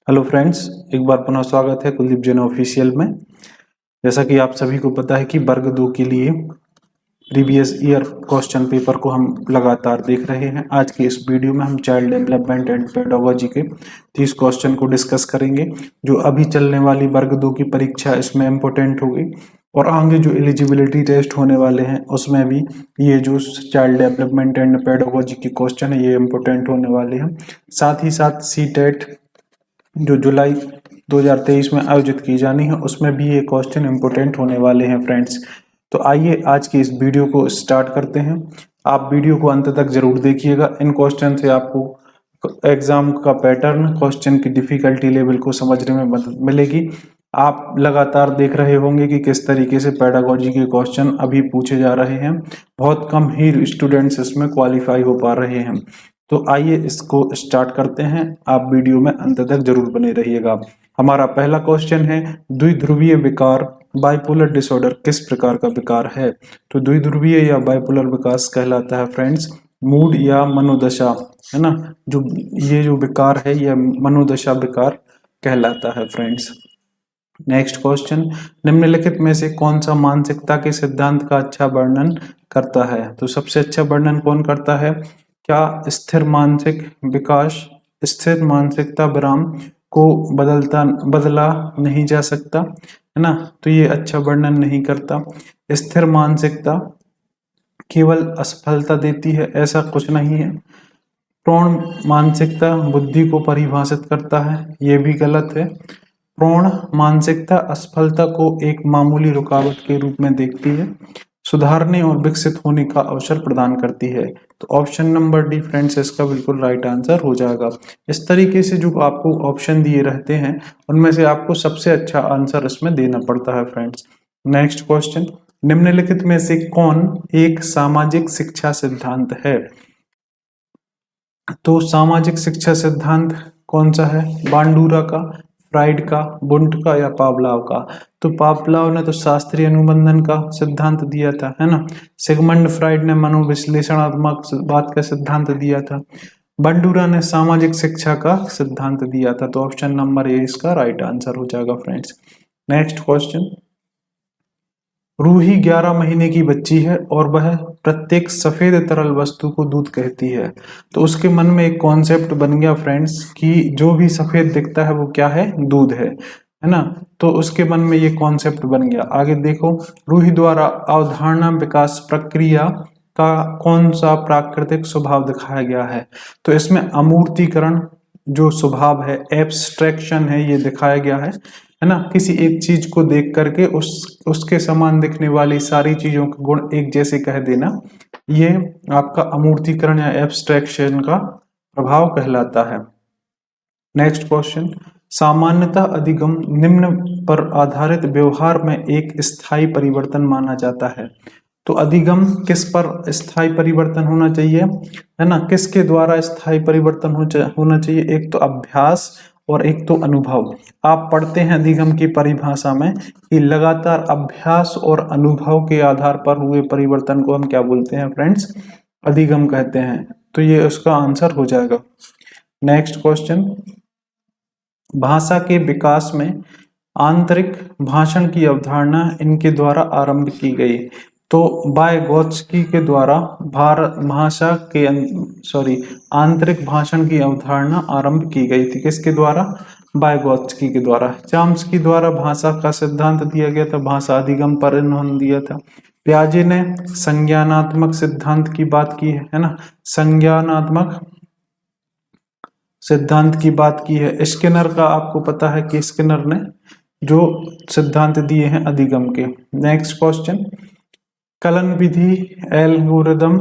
Hello friends, एक बार पुनः स्वागत है कुलदीप जैन ऑफिशियल में। जैसा कि आप सभी को पता है कि वर्ग 2 के लिए प्रीवियस ईयर क्वेश्चन पेपर को हम लगातार देख रहे हैं। आज की इस वीडियो में हम चाइल्ड डेवलपमेंट एंड पेडागोजी के 30 क्वेश्चन को डिस्कस करेंगे। जो अभी चलने वाली वर्ग 2 की परीक्षा इसमें इम्पोर्टेंट होगी और आगे जो एलिजिबिलिटी टेस्ट होने वाले हैं उसमें भी ये जो चाइल्ड डेवलपमेंट एंड पेडागोजी के क्वेश्चन है ये इम्पोर्टेंट होने वाले हैं। साथ ही साथ सीटेट जो जुलाई 2023 में आयोजित की जानी है उसमें भी ये क्वेश्चन इम्पोर्टेंट होने वाले हैं फ्रेंड्स। तो आइए आज की इस वीडियो को स्टार्ट करते हैं। आप वीडियो को अंत तक जरूर देखिएगा। इन क्वेश्चन से आपको एग्जाम का पैटर्न, क्वेश्चन की डिफिकल्टी लेवल को समझने में मदद मिलेगी। आप लगातार देख रहे होंगे कि किस तरीके से पेडागोजी के क्वेश्चन अभी पूछे जा रहे हैं। बहुत कम ही स्टूडेंट्स इसमें क्वालिफाई हो पा रहे हैं। तो आइए इसको स्टार्ट करते हैं। आप वीडियो में अंत तक जरूर बने रहिएगा। हमारा पहला क्वेश्चन है, द्विध्रुवीय विकार बाइपोलर डिसऑर्डर किस प्रकार का विकार है? तो द्विध्रुवीय या बाइपोलर विकास कहलाता है फ्रेंड्स मूड या मनोदशा, है ना। ये जो विकार है यह मनोदशा विकार कहलाता है फ्रेंड्स। नेक्स्ट क्वेश्चन, निम्नलिखित में से कौन सा मानसिकता के सिद्धांत का अच्छा वर्णन करता है? तो सबसे अच्छा वर्णन कौन करता है? क्या स्थिर मानसिक विकास, स्थिर मानसिकता विराम को बदला नहीं जा सकता, है ना। तो ये अच्छा वर्णन नहीं करता। स्थिर मानसिकता केवल असफलता देती है, ऐसा कुछ नहीं है। प्रौढ़ मानसिकता बुद्धि को परिभाषित करता है, ये भी गलत है। प्रौढ़ मानसिकता असफलता को एक मामूली रुकावट के रूप में देखती है, सुधारने और विकसित होने का अवसर प्रदान करती है। तो ऑप्शन नंबर डी फ्रेंड्स इसका बिल्कुल राइट आंसर हो जाएगा। इस तरीके से जो आपको ऑप्शन दिए रहते हैं उनमें से आपको सबसे अच्छा आंसर इसमें देना पड़ता है फ्रेंड्स। नेक्स्ट क्वेश्चन, निम्नलिखित में से कौन एक सामाजिक शिक्षा सिद्धांत है? तो सामाजिक शिक्षा सिद्धांत कौन सा है? बांडूरा का, फ्राइड का, वुंट का या पावलाव का? तो पावलाव ने तो शास्त्रीय अनुबंधन का सिद्धांत दिया था, है ना। सिगमंड फ्राइड ने मनोविश्लेषणात्मक बात का सिद्धांत दिया था। बंडूरा ने सामाजिक शिक्षा का सिद्धांत दिया था। तो ऑप्शन नंबर ए इसका राइट आंसर हो जाएगा फ्रेंड्स। नेक्स्ट क्वेश्चन, रूही 11 महीने की बच्ची है और वह प्रत्येक सफेद तरल वस्तु को दूध कहती है। तो उसके मन में एक कॉन्सेप्ट बन गया फ्रेंड्स कि जो भी सफेद दिखता है वो क्या है? दूध है ना। तो उसके मन में ये कॉन्सेप्ट बन गया। आगे देखो, रूही द्वारा अवधारणा विकास प्रक्रिया का कौन सा प्राकृतिक स्वभाव दिखाया गया है? तो इसमें अमूर्तीकरण जो स्वभाव है, एब्स्ट्रैक्शन है, ये दिखाया गया है ना। किसी एक चीज को देख करके उसके समान दिखने वाली सारी चीजों के गुण एक जैसे कह देना, ये आपका अमूर्तीकरण या एब्स्ट्रैक्शन का प्रभाव कहलाता है। नेक्स्ट क्वेश्चन, सामान्यतः अधिगम निम्न पर आधारित व्यवहार में एक स्थायी परिवर्तन माना जाता है। तो अधिगम किस पर स्थायी परिवर्तन होना चाहिए, है ना। किसके द्वारा स्थायी परिवर्तन होना चाहिए? एक तो अभ्यास और एक तो अनुभव। आप पढ़ते हैं अधिगम की परिभाषा में कि लगातार अभ्यास और अनुभव के आधार पर हुए परिवर्तन को हम क्या बोलते हैं फ्रेंड्स? अधिगम कहते हैं। तो ये उसका आंसर हो जाएगा। नेक्स्ट क्वेश्चन, भाषा के विकास में आंतरिक भाषण की अवधारणा इनके द्वारा आरंभ की गई। तो वाइगोत्स्की के द्वारा आंतरिक भाषण की अवधारणा आरंभ की गई थी। किसके द्वारा? वाइगोत्स्की के द्वारा। चाम्स्की द्वारा भाषा का सिद्धांत दिया गया था, भाषा अधिगम पर इन्होंने दिया था। पियाजे ने संज्ञानात्मक सिद्धांत की बात की है ना, संज्ञानात्मक सिद्धांत की बात की है। स्किनर का आपको पता है कि स्किनर ने जो सिद्धांत दिए हैं अधिगम के। नेक्स्ट क्वेश्चन, कलन विधि, एल्गोरिदम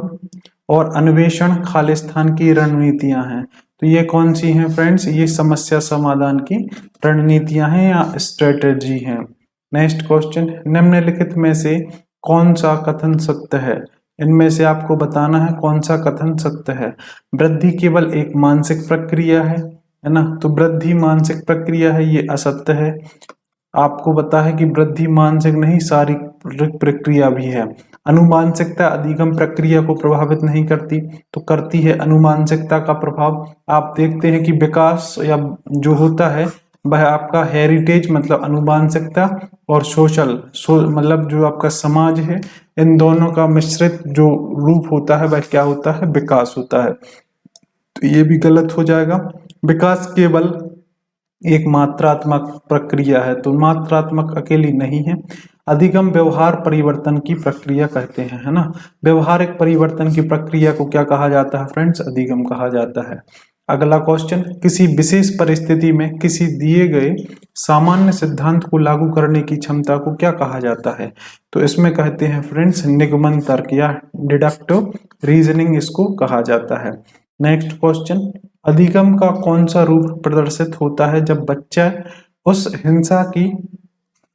और अन्वेषण खालिस्तान की रणनीतियां हैं। तो ये कौन सी हैं फ्रेंड्स? ये समस्या समाधान की रणनीतियां हैं या स्ट्रेटेजी हैं। नेक्स्ट क्वेश्चन, निम्नलिखित में से कौन सा कथन सत्य है? इनमें से आपको बताना है कौन सा कथन सत्य है। वृद्धि केवल एक मानसिक प्रक्रिया है ना। तो वृद्धि मानसिक प्रक्रिया है, ये असत्य है। आपको पता है कि वृद्धि मानसिक नहीं प्रक्रिया भी है। अनुमानसिकता अधिगम प्रक्रिया को प्रभावित नहीं करती, तो करती है अनुमानसिकता का प्रभाव। आप देखते हैं कि विकास या जो होता है वह आपका हेरिटेज मतलब अनुमानसिकता और मतलब जो आपका समाज है, इन दोनों का मिश्रित जो रूप होता है वह क्या होता है, विकास होता है। तो ये भी गलत हो जाएगा। विकास केवल एक मात्रात्मक प्रक्रिया है, तो मात्रात्मक अकेली नहीं है। अधिगम व्यवहार परिवर्तन की प्रक्रिया कहते हैं, है ना। व्यवहारिक परिवर्तन की प्रक्रिया को क्या कहा जाता है फ्रेंड्स, अधिगम कहा जाता है। अगला क्वेश्चन, किसी विशेष परिस्थिति में किसी दिए गए सामान्य सिद्धांत को लागू करने की क्षमता को क्या कहा जाता है, तो इसमें कहते हैं फ्रेंड्स निगमन तर्क या डिडक्टिव रीजनिंग इसको कहा जाता है। नेक्स्ट क्वेश्चन, अधिगम का कौन सा रूप प्रदर्शित होता है जब बच्चा उस हिंसा की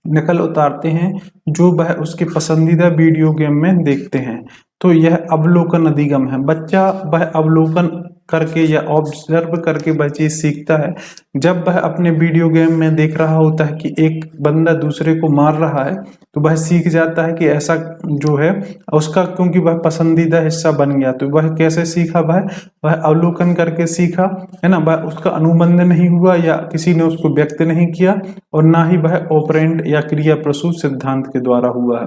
नकल उतारते हैं जो वह उसके पसंदीदा वीडियो गेम में देखते हैं, तो यह अवलोकन अधिगम है। बच्चा वह अवलोकन करके या ऑब्जर्व करके वह चीज सीखता है। जब वह अपने वीडियो गेम में देख रहा होता है कि एक बंदा दूसरे को मार रहा है, तो वह सीख जाता है कि ऐसा जो है उसका, क्योंकि वह पसंदीदा हिस्सा बन गया। तो वह कैसे सीखा, वह अवलोकन करके सीखा, है ना। वह उसका अनुबंध नहीं हुआ या किसी ने उसको व्यक्त नहीं किया, और ना ही वह ऑपरेंड या क्रिया प्रसूत सिद्धांत के द्वारा हुआ है।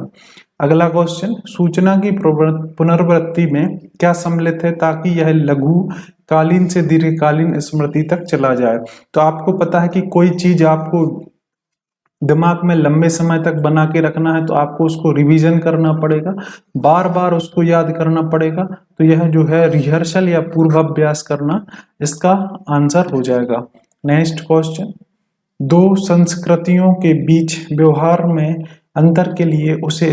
अगला क्वेश्चन, सूचना की पुनरावृत्ति में क्या सम्मिलित है ताकि यह लघु कालीन से दीर्घकालीन स्मृति तक चला जाए। तो आपको पता है कि कोई चीज आपको दिमाग में लंबे समय तक बना के रखना है तो आपको उसको रिवीजन करना पड़ेगा, बार बार उसको याद करना पड़ेगा। तो यह जो है रिहर्सल या पूर्वाभ्यास करना इसका आंसर हो जाएगा। नेक्स्ट क्वेश्चन, दो संस्कृतियों के बीच व्यवहार में अंतर के लिए उसे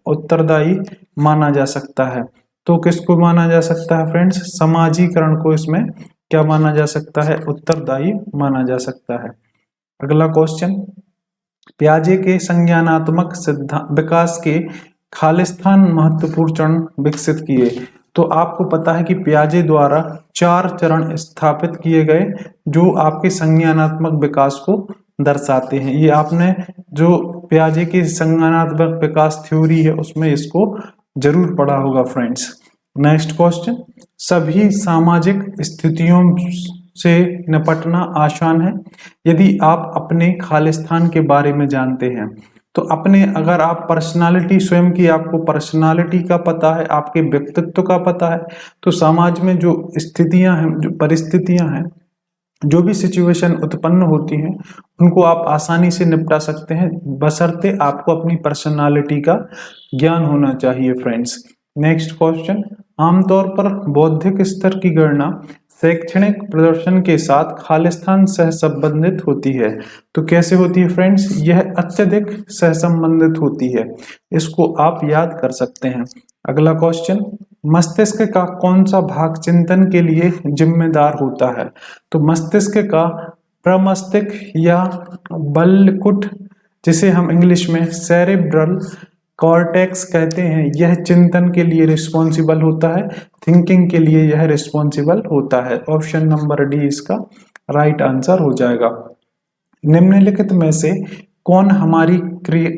उत्तरदायी माना जा सकता है। तो किसको माना जा सकता है फ्रेंड्स, समाजीकरण को इसमें क्या माना जा सकता है, उत्तरदायी माना जा सकता है। अगला क्वेश्चन, पियाजे के संज्ञानात्मक सिद्धांत विकास के खालिस्तान महत्वपूर्ण चरण विकसित किए। तो आपको पता है कि पियाजे द्वारा 4 चरण स्थापित किए गए जो आपके संज्ञानात्मक विकास को दर्शाते हैं। ये आपने जो पियाजे की संज्ञानात्मक विकास थ्योरी है उसमें इसको जरूर पढ़ा होगा फ्रेंड्स। नेक्स्ट क्वेश्चन, सभी सामाजिक स्थितियों से निपटना आसान है यदि आप अपने खालिस्तान के बारे में जानते हैं। तो अपने, अगर आप पर्सनालिटी, स्वयं की आपको पर्सनालिटी का पता है, आपके व्यक्तित्व का पता है, तो समाज में जो स्थितियां हैं, जो परिस्थितियां हैं, जो भी सिचुएशन उत्पन्न होती हैं उनको आप आसानी से निपटा सकते हैं, बशर्ते आपको अपनी पर्सनालिटी का ज्ञान होना चाहिए फ्रेंड्स। नेक्स्ट क्वेश्चन, आमतौर पर बौद्धिक स्तर की गणना शैक्षणिक प्रदर्शन के साथ खालिस्तान सहसंबंधित होती है। तो कैसे होती है फ्रेंड्स, यह अत्यधिक सहसंबंधित होती है, इसको आप याद कर सकते हैं। अगला क्वेश्चन, मस्तिष्क का कौन सा भाग चिंतन के लिए जिम्मेदार होता है। तो मस्तिष्क का प्रमस्तिष्क या बल्कुट, जिसे हम इंग्लिश में सेरेब्रल कॉर्टेक्स कहते हैं, यह चिंतन के लिए रिस्पॉन्सिबल होता है, थिंकिंग के लिए यह रिस्पॉन्सिबल होता है। ऑप्शन नंबर डी इसका राइट आंसर हो जाएगा। निम्नलिखित में से कौन हमारी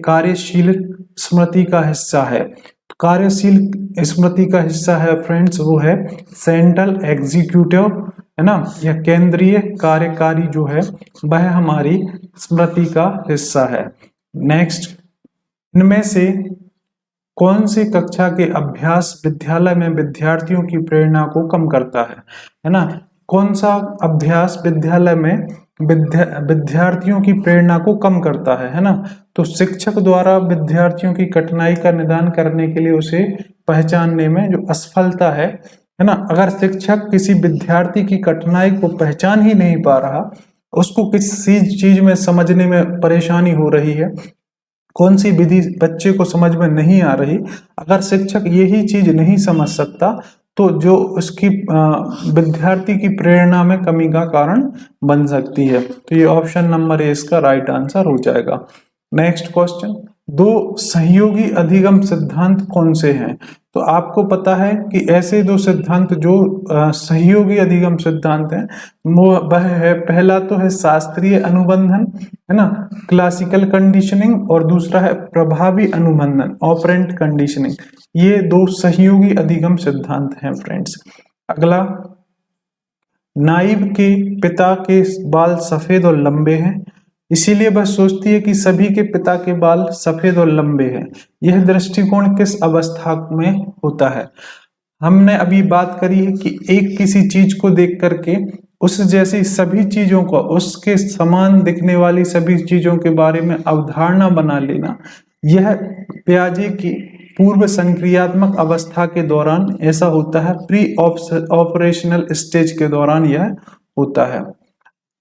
कार्यशील स्मृति का हिस्सा है। कार्यशील स्मृति का हिस्सा है फ्रेंड्स, वो है सेंट्रल एग्जीक्यूटिव, है ना, या केंद्रीय कार्यकारी जो है वह हमारी स्मृति का हिस्सा है। नेक्स्ट, इनमें से कौन सी कक्षा के अभ्यास विद्यालय में विद्यार्थियों की प्रेरणा को कम करता है ना। कौन सा अभ्यास विद्यालय में विद्यार्थियों की प्रेरणा को कम करता है ना। तो शिक्षक द्वारा विद्यार्थियों की कठिनाई का निदान करने के लिए उसे पहचानने में जो असफलता है ना, अगर शिक्षक किसी विद्यार्थी की कठिनाई को पहचान ही नहीं पा रहा, उसको किसी चीज में समझने में परेशानी हो रही है, कौन सी विधि बच्चे को समझ में नहीं आ रही, अगर शिक्षक यही चीज नहीं समझ सकता तो जो उसकी विद्यार्थी की प्रेरणा में कमी का कारण बन सकती है। तो ये ऑप्शन नंबर ए इसका राइट आंसर हो जाएगा। नेक्स्ट क्वेश्चन, दो सहयोगी अधिगम सिद्धांत कौन से हैं। तो आपको पता है कि ऐसे दो सिद्धांत जो सहयोगी अधिगम सिद्धांत हैं, वो वह है, पहला तो है शास्त्रीय अनुबंधन, है ना, क्लासिकल कंडीशनिंग, और दूसरा है प्रभावी अनुबंधन, ऑपरेंट कंडीशनिंग। ये दो सहयोगी अधिगम सिद्धांत हैं फ्रेंड्स। अगला, नाइब के पिता के बाल सफेद और लंबे हैं, इसीलिए वह सोचती है कि सभी के पिता के बाल सफेद और लंबे हैं। यह दृष्टिकोण किस अवस्था में होता है? हमने अभी बात करी है कि एक किसी चीज को देख करके उस जैसी सभी चीजों को, उसके समान दिखने वाली सभी चीजों के बारे में अवधारणा बना लेना, यह पियाजे की पूर्व संक्रियात्मक अवस्था के दौरान ऐसा होता है, प्री ऑपरेशनल स्टेज के दौरान यह होता है।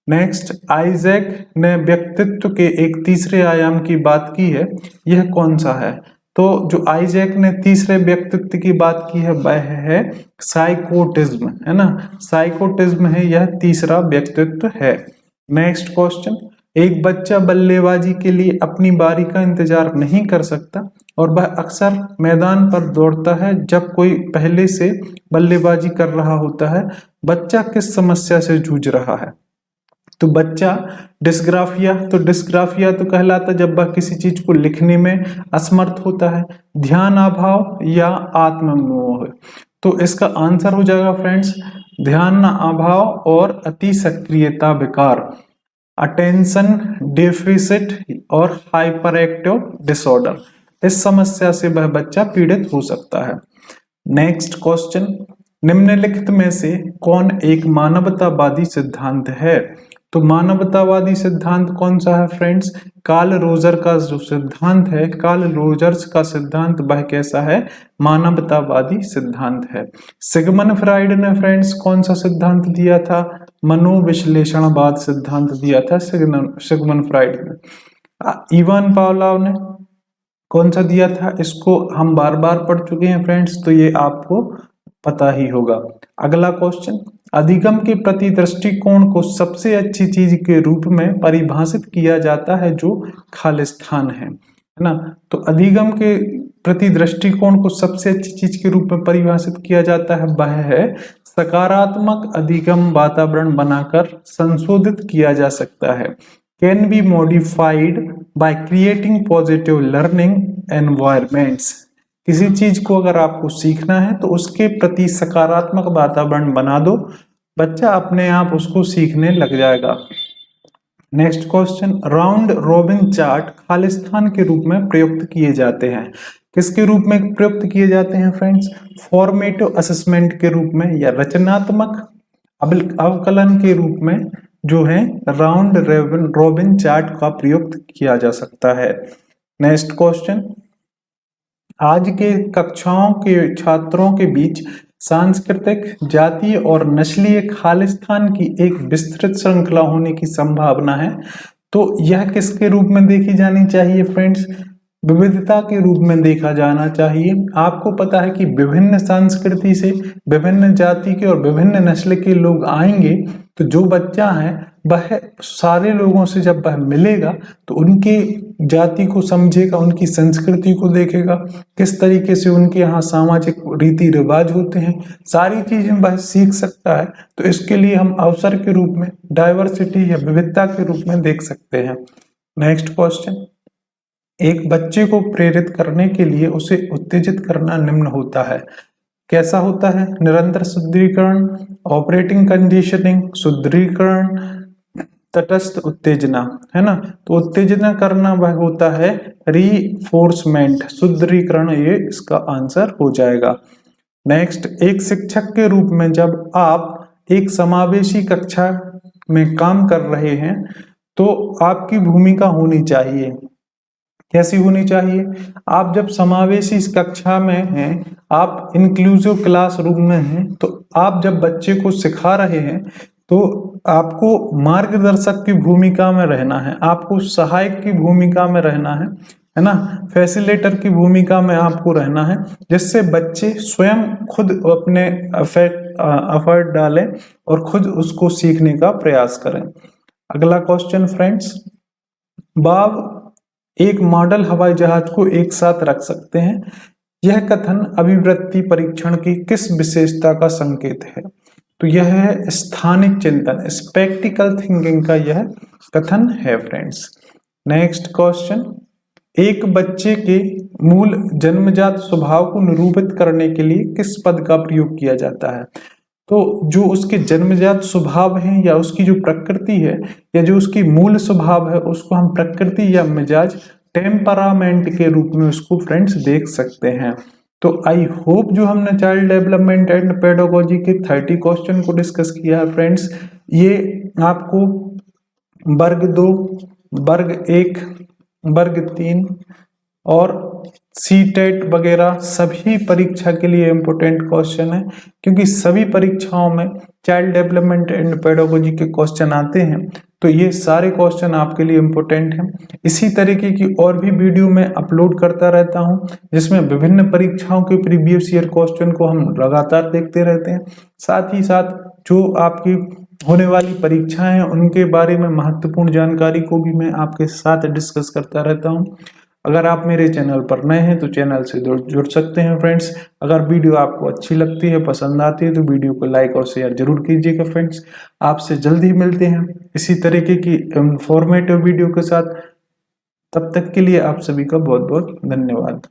नेक्स्ट, आइजैक ने व्यक्तित्व के एक तीसरे आयाम की बात की है, यह कौन सा है? तो जो आइजैक ने तीसरे व्यक्तित्व की बात की है वह है साइकोटिज्म, है ना, साइकोटिज्म है यह तीसरा व्यक्तित्व है। नेक्स्ट क्वेश्चन, एक बच्चा बल्लेबाजी के लिए अपनी बारी का इंतजार नहीं कर सकता और वह अक्सर मैदान पर दौड़ता है जब कोई पहले से बल्लेबाजी कर रहा होता है। बच्चा किस समस्या से जूझ रहा है? तो बच्चा डिस्ग्राफिया, तो डिस्ग्राफिया तो कहलाता जब वह किसी चीज को लिखने में असमर्थ होता है, ध्यान अभाव या आत्ममोह। तो इसका आंसर हो जाएगा फ्रेंड्स ध्यान अभाव और अति सक्रियता विकार, अटेंशन डेफिसिट और हाइपर एक्टिव डिसऑर्डर। इस समस्या से वह बच्चा पीड़ित हो सकता है। नेक्स्ट क्वेश्चन, निम्नलिखित में से कौन एक मानवतावादी सिद्धांत है? तो मानवतावादी सिद्धांत कौन सा है फ्रेंड्स? कार्ल रोजर का जो सिद्धांत है, कार्ल रोजर्स का सिद्धांत, वह कैसा है? मानवतावादी सिद्धांत है। सिगमंड फ्राइड ने फ्रेंड्स कौन सा सिद्धांत दिया था? मनोविश्लेषणवाद सिद्धांत दिया था सिगमंड फ्राइड ने। इवान पावलोव ने कौन सा दिया था? इसको हम बार बार पढ़ चुके हैं फ्रेंड्स, तो ये आपको पता ही होगा। अगला क्वेश्चन, अधिगम के प्रति दृष्टिकोण को सबसे अच्छी चीज के रूप में परिभाषित किया जाता है जो खालिस्तान है ना। तो अधिगम के प्रति दृष्टिकोण को सबसे अच्छी चीज के रूप में परिभाषित किया जाता है, वह है सकारात्मक अधिगम वातावरण बनाकर संशोधित किया जा सकता है, can be modified by creating positive learning environments. किसी चीज को अगर आपको सीखना है तो उसके प्रति सकारात्मक वातावरण बना दो, बच्चा अपने आप उसको सीखने लग जाएगा। Next question, round robin chart Khalistan के रूप में प्रयुक्त किए जाते हैं। किसके रूप में प्रयुक्त किए जाते हैं फ्रेंड्स? फॉर्मेटिव असेसमेंट के रूप में या रचनात्मक अवकलन के रूप में जो है राउंड रॉबिन चार्ट का प्रयुक्त किया जा सकता है। नेक्स्ट क्वेश्चन, आज के कक्षाओं के छात्रों के बीच सांस्कृतिक, जातीय और नस्लीय खालिस्तान की एक विस्तृत श्रृंखला होने की संभावना है, तो यह किसके रूप में देखी जानी चाहिए फ्रेंड्स? विविधता के रूप में देखा जाना चाहिए। आपको पता है कि विभिन्न संस्कृति से, विभिन्न जाति के और विभिन्न नस्ल के लोग आएंगे, तो जो बच्चा है वह सारे लोगों से जब वह मिलेगा तो उनके जाति को समझेगा, उनकी संस्कृति को देखेगा, किस तरीके से उनके यहाँ सामाजिक रीति रिवाज होते हैं, सारी चीजें वह सीख सकता है। तो इसके लिए हम अवसर के रूप में, डाइवर्सिटी या विविधता के रूप में देख सकते हैं। नेक्स्ट क्वेश्चन, एक बच्चे को प्रेरित करने के लिए उसे उत्तेजित करना निम्न होता है। कैसा होता है? निरंतर सुदृढ़ीकरण, ऑपरेटिंग कंडीशनिंग, सुदृढ़ीकरण, तटस्थ उत्तेजना, है ना। तो उत्तेजना करना वह होता है रीफोर्समेंट, सुदृढ़ीकरण, ये इसका आंसर हो जाएगा। नेक्स्ट, एक शिक्षक के रूप में जब आप एक समावेशी कक्षा में काम कर रहे हैं तो आपकी भूमिका होनी चाहिए। कैसी होनी चाहिए? आप जब समावेशी कक्षा में हैं, आप इंक्लूसिव क्लासरूम में हैं, तो आप जब बच्चे को सिखा रहे हैं तो आपको मार्गदर्शक की भूमिका में रहना है, आपको सहायक की भूमिका में रहना है ना, फैसिलिटेटर की भूमिका में आपको रहना है, जिससे बच्चे स्वयं खुद अपने एफर्ट डालें और खुद उसको सीखने का प्रयास करें। अगला क्वेश्चन फ्रेंड्स, बाब एक मॉडल हवाई जहाज को एक साथ रख सकते हैं, यह कथन अभिवृत्ति परीक्षण की किस विशेषता का संकेत है? तो यह है स्थानिक चिंतन, स्पेक्टिकल थिंकिंग का यह कथन है फ्रेंड्स। नेक्स्ट क्वेश्चन, एक बच्चे के मूल जन्मजात स्वभाव को निरूपित करने के लिए किस पद का प्रयोग किया जाता है? तो जो उसके जन्मजात स्वभाव है या उसकी जो प्रकृति है या जो उसकी मूल स्वभाव है उसको हम प्रकृति या मिजाज, टेम्परामेंट के रूप में उसको फ्रेंड्स देख सकते हैं। तो आई होप जो हमने चाइल्ड डेवलपमेंट एंड पेडागोजी के 30 क्वेश्चन को डिस्कस किया है फ्रेंड्स, ये आपको वर्ग 2, वर्ग 1, वर्ग 3 और सीटेट वगैरह सभी परीक्षा के लिए इम्पोर्टेंट क्वेश्चन है, क्योंकि सभी परीक्षाओं में चाइल्ड डेवलपमेंट एंड पेडागोजी के क्वेश्चन आते हैं। तो ये सारे क्वेश्चन आपके लिए इम्पोर्टेंट हैं। इसी तरीके की और भी वीडियो मैं अपलोड करता रहता हूं, जिसमें विभिन्न परीक्षाओं के प्रीवियस ईयर क्वेश्चन को हम लगातार देखते रहते हैं। साथ ही साथ जो आपकी होने वाली परीक्षाएं हैं उनके बारे में महत्वपूर्ण जानकारी को भी मैं आपके साथ डिस्कस करता रहता हूं। अगर आप मेरे चैनल पर नए हैं तो चैनल से जुड़ सकते हैं फ्रेंड्स। अगर वीडियो आपको अच्छी लगती है, पसंद आती है, तो वीडियो को लाइक और शेयर जरूर कीजिएगा फ्रेंड्स। आपसे जल्द ही मिलते हैं इसी तरीके की इंफॉर्मेटिव वीडियो के साथ। तब तक के लिए आप सभी का बहुत बहुत धन्यवाद।